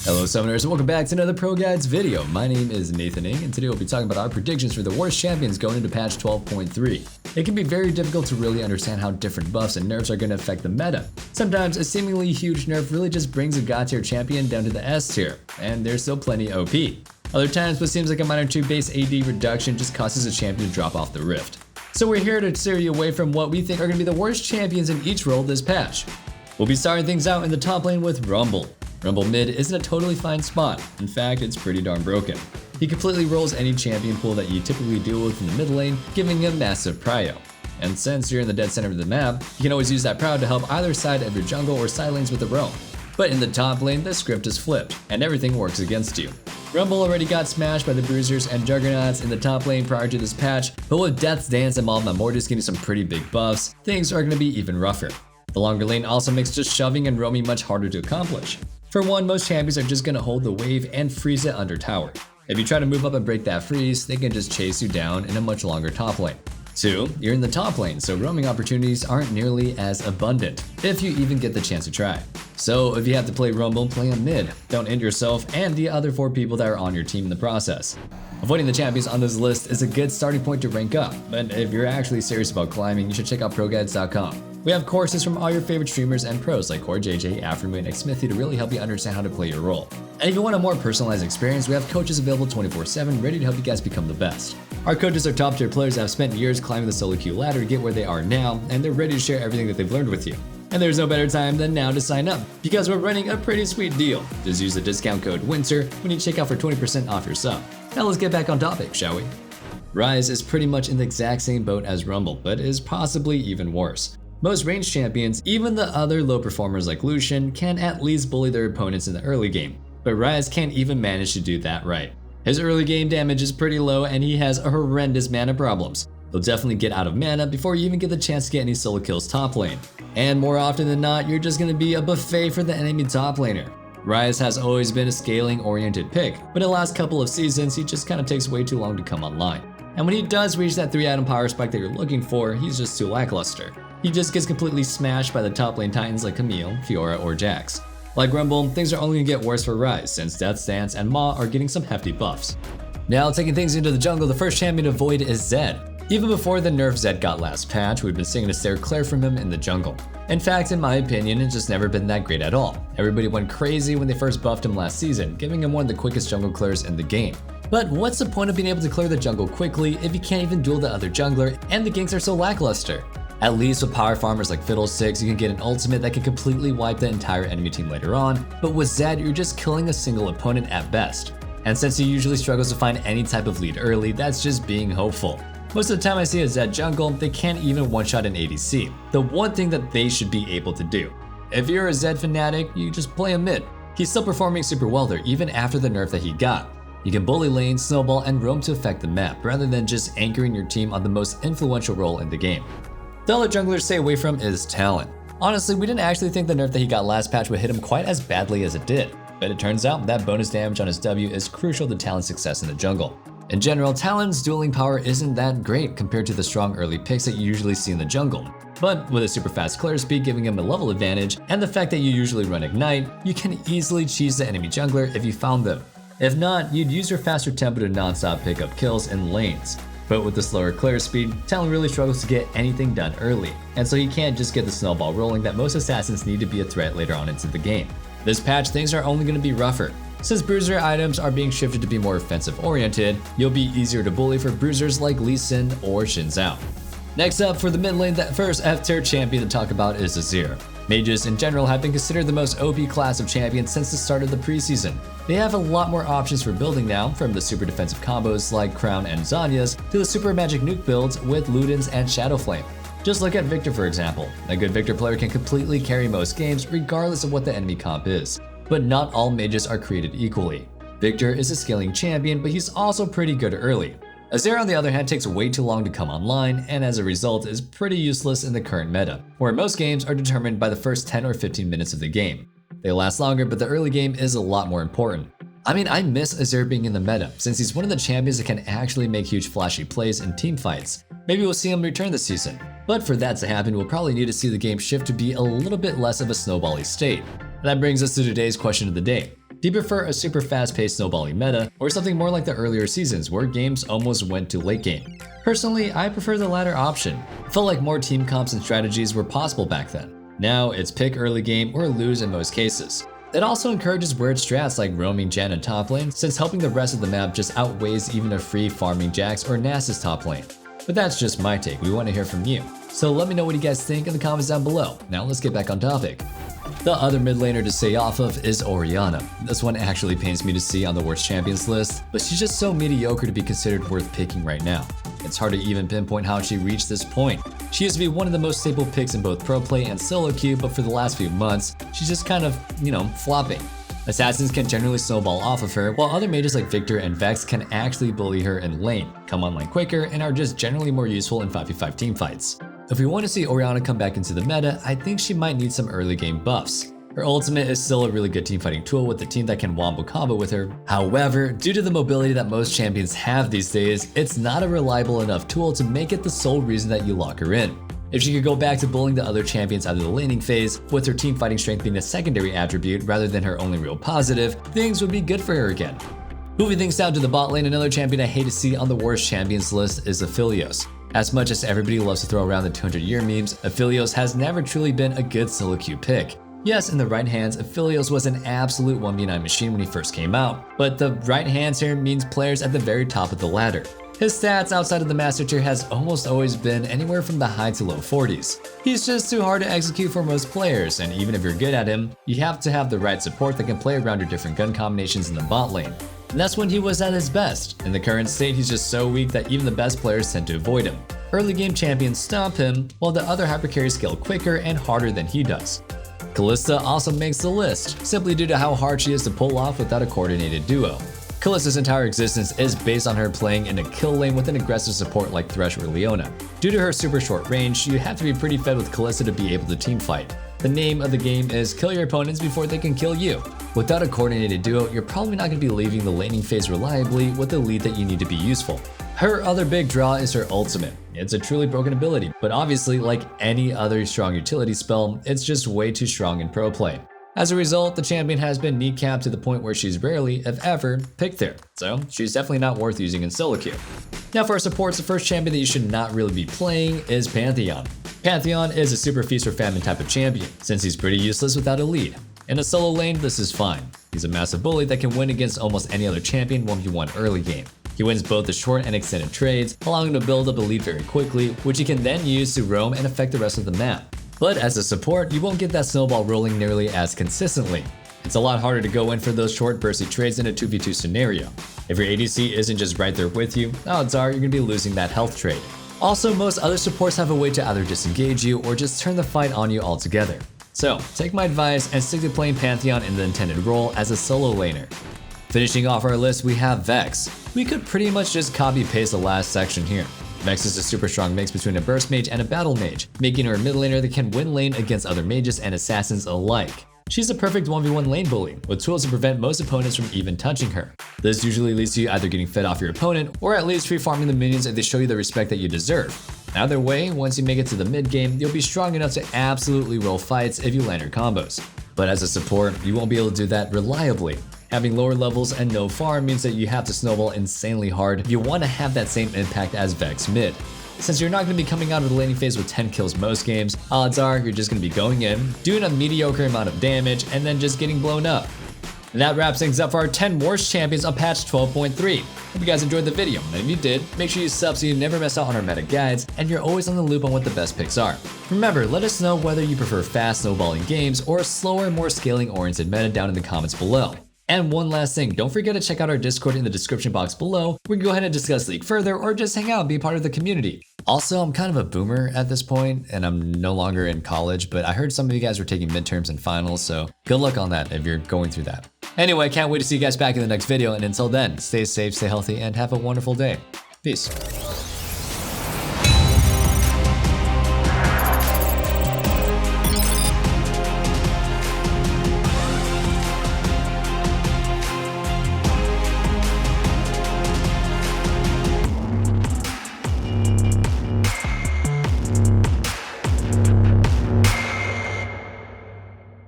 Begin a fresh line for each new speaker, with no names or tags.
Hello Summoners and welcome back to another ProGuides video. My name is Nathan Ng and today we'll be talking about our predictions for the worst champions going into patch 12.3. It can be very difficult to really understand how different buffs and nerfs are going to affect the meta. Sometimes a seemingly huge nerf really just brings a god tier champion down to the S tier, and they're still plenty OP. Other times what seems like a minor 2 base AD reduction just causes a champion to drop off the rift. So we're here to steer you away from what we think are going to be the worst champions in each role this patch. We'll be starting things out in the top lane with Rumble. Rumble mid isn't a totally fine spot. In fact, it's pretty darn broken. He completely rolls any champion pool that you typically deal with in the mid lane, giving him massive prio. And since you're in the dead center of the map, you can always use that prio to help either side of your jungle or side lanes with a roam. But in the top lane, the script is flipped, and everything works against you. Rumble already got smashed by the Bruisers and Juggernauts in the top lane prior to this patch, but with Death's Dance and Maul Mortis getting some pretty big buffs, things are going to be even rougher. The longer lane also makes just shoving and roaming much harder to accomplish. For one, most champions are just going to hold the wave and freeze it under tower. If you try to move up and break that freeze, they can just chase you down in a much longer top lane. 2, you're in the top lane, so roaming opportunities aren't nearly as abundant, if you even get the chance to try. So if you have to play Rumble, play a mid. Don't end yourself and the other 4 people that are on your team in the process. Avoiding the champions on this list is a good starting point to rank up, but if you're actually serious about climbing, you should check out ProGuides.com. We have courses from all your favorite streamers and pros like Core JJ, APHELIOS, and Smithy to really help you understand how to play your role. And if you want a more personalized experience, we have coaches available 24/7 ready to help you guys become the best. Our coaches are top tier players that have spent years climbing the solo queue ladder to get where they are now, and they're ready to share everything that they've learned with you. And there's no better time than now to sign up, because we're running a pretty sweet deal. Just use the discount code WINTER when you check out for 20% off your sub. Now let's get back on topic, shall we? RYZE is pretty much in the exact same boat as Rumble, but is possibly even worse. Most ranged champions, even the other low performers like Lucian, can at least bully their opponents in the early game, but RYZE can't even manage to do that right. His early game damage is pretty low and he has horrendous mana problems. He'll definitely get out of mana before you even get the chance to get any solo kills top lane. And more often than not, you're just going to be a buffet for the enemy top laner. RYZE has always been a scaling oriented pick, but in the last couple of seasons he just kind of takes way too long to come online. And when he does reach that 3-item power spike that you're looking for, he's just too lackluster. He just gets completely smashed by the top lane titans like Camille, Fiora, or Jax. Like Rumble, things are only gonna get worse for RYZE since Death's Dance and Ma are getting some hefty buffs. Now taking things into the jungle, the first champion to avoid is Zed. Even before the nerf Zed got last patch, we've been seeing a stare clear from him in the jungle. In fact, in my opinion, it's just never been that great at all. Everybody went crazy when they first buffed him last season, giving him one of the quickest jungle clears in the game. But what's the point of being able to clear the jungle quickly if you can't even duel the other jungler and the ganks are so lackluster? At least with power farmers like Fiddlesticks, you can get an ultimate that can completely wipe the entire enemy team later on, but with Zed, you're just killing a single opponent at best. And since he usually struggles to find any type of lead early, that's just being hopeful. Most of the time I see a Zed jungle, they can't even one-shot an ADC, the one thing that they should be able to do. If you're a Zed fanatic, you just play him mid. He's still performing super well there even after the nerf that he got. You can bully lane, snowball, and roam to affect the map, rather than just anchoring your team on the most influential role in the game. The other jungler to stay away from is TALON. Honestly, we didn't actually think the nerf that he got last patch would hit him quite as badly as it did, but it turns out that bonus damage on his W is crucial to TALON's success in the jungle. In general, TALON's dueling power isn't that great compared to the strong early picks that you usually see in the jungle. But with a super fast clear speed giving him a level advantage, and the fact that you usually run Ignite, you can easily cheese the enemy jungler if you found them. If not, you'd use your faster tempo to non-stop pick up kills in lanes. But with the slower clear speed, Talon really struggles to get anything done early, and so he can't just get the snowball rolling that most assassins need to be a threat later on into the game. This patch, things are only going to be rougher. Since bruiser items are being shifted to be more offensive oriented, you'll be easier to bully for bruisers like Lee Sin or Xin Zhao. Next up for the mid lane, that first F-tier champion to talk about is AZIR. Mages in general have been considered the most OP class of champions since the start of the preseason. They have a lot more options for building now, from the super defensive combos like Crown and Zhonya's to the super magic nuke builds with Ludens and Shadowflame. Just look at Victor for example. A good Victor player can completely carry most games regardless of what the enemy comp is. But not all mages are created equally. Victor is a scaling champion, but he's also pretty good early. AZIR on the other hand takes way too long to come online, and as a result is pretty useless in the current meta, where most games are determined by the first 10 or 15 minutes of the game. They last longer, but the early game is a lot more important. I mean, I miss AZIR being in the meta, since he's one of the champions that can actually make huge flashy plays in team fights. Maybe we'll see him return this season. But for that to happen, we'll probably need to see the game shift to be a little bit less of a snowbally state. That brings us to today's question of the day. Do you prefer a super fast-paced snowballing meta, or something more like the earlier seasons where games almost went to late game? Personally, I prefer the latter option. It felt like more team comps and strategies were possible back then. Now, it's pick early game or lose in most cases. It also encourages weird strats like roaming Jan in top lane, since helping the rest of the map just outweighs even a free farming Jax or Nasus top lane. But that's just my take, we want to hear from you. So let me know what you guys think in the comments down below. Now let's get back on topic. The other mid laner to stay off of is Orianna. This one actually pains me to see on the worst champions list, but she's just so mediocre to be considered worth picking right now. It's hard to even pinpoint how she reached this point. She used to be one of the most stable picks in both pro play and solo queue, but for the last few months, she's just kind of, flopping. Assassins can generally snowball off of her, while other mages like Victor and Vex can actually bully her in lane, come online quicker, and are just generally more useful in 5v5 teamfights. If we want to see Orianna come back into the meta, I think she might need some early game buffs. Her ultimate is still a really good teamfighting tool with a team that can wombo combo with her. However, due to the mobility that most champions have these days, it's not a reliable enough tool to make it the sole reason that you lock her in. If she could go back to bullying the other champions out of the laning phase, with her teamfighting strength being a secondary attribute rather than her only real positive, things would be good for her again. Moving things down to the bot lane, another champion I hate to see on the worst champions list is APHELIOS. As much as everybody loves to throw around the 200-year memes, APHELIOS has never truly been a good solo queue pick. Yes, in the right hands, APHELIOS was an absolute 1v9 machine when he first came out, but the right hands here means players at the very top of the ladder. His stats outside of the master tier has almost always been anywhere from the high to low 40s. He's just too hard to execute for most players, and even if you're good at him, you have to have the right support that can play around your different gun combinations in the bot lane. And that's when he was at his best. In the current state, he's just so weak that even the best players tend to avoid him. Early game champions stomp him, while the other hypercarries scale quicker and harder than he does. KALISTA also makes the list, simply due to how hard she is to pull off without a coordinated duo. KALISTA's entire existence is based on her playing in a kill lane with an aggressive support like Thresh or Leona. Due to her super short range, you have to be pretty fed with KALISTA to be able to teamfight. The name of the game is kill your opponents before they can kill you. Without a coordinated duo, you're probably not going to be leaving the laning phase reliably with the lead that you need to be useful. Her other big draw is her ultimate. It's a truly broken ability, but obviously, like any other strong utility spell, it's just way too strong in pro play. As a result, the champion has been kneecapped to the point where she's rarely, if ever, picked there, so she's definitely not worth using in solo queue. Now for our supports, the first champion that you should not really be playing is Pantheon. Pantheon is a super feast or famine type of champion, since he's pretty useless without a lead. In a solo lane, this is fine. He's a massive bully that can win against almost any other champion 1v1 early game. He wins both the short and extended trades, allowing him to build up a lead very quickly, which he can then use to roam and affect the rest of the map. But as a support, you won't get that snowball rolling nearly as consistently. It's a lot harder to go in for those short bursty trades in a 2v2 scenario. If your ADC isn't just right there with you, odds are you're going to be losing that health trade. Also, most other supports have a way to either disengage you or just turn the fight on you altogether. So, take my advice and stick to playing Pantheon in the intended role as a solo laner. Finishing off our list, we have Vex. We could pretty much just copy-paste the last section here. Vex is a super strong mix between a burst mage and a battle mage, making her a mid laner that can win lane against other mages and assassins alike. She's a perfect 1v1 lane bully, with tools to prevent most opponents from even touching her. This usually leads to you either getting fed off your opponent, or at least free farming the minions if they show you the respect that you deserve. Either way, once you make it to the mid game, you'll be strong enough to absolutely roll fights if you land her combos. But as a support, you won't be able to do that reliably. Having lower levels and no farm means that you have to snowball insanely hard if you want to have that same impact as Vex mid. Since you're not going to be coming out of the laning phase with 10 kills most games, odds are you're just going to be going in, doing a mediocre amount of damage, and then just getting blown up. And that wraps things up for our 10 worst champions on patch 12.3. Hope you guys enjoyed the video, and if you did, make sure you sub so you never miss out on our meta guides, and you're always on the loop on what the best picks are. Remember, let us know whether you prefer fast snowballing games or a slower, more scaling oriented meta down in the comments below. And one last thing, don't forget to check out our Discord in the description box below. We can go ahead and discuss League further or just hang out and be part of the community. Also, I'm kind of a boomer at this point and I'm no longer in college, but I heard some of you guys were taking midterms and finals, so good luck on that if you're going through that. Anyway, can't wait to see you guys back in the next video, and until then, stay safe, stay healthy, and have a wonderful day. Peace.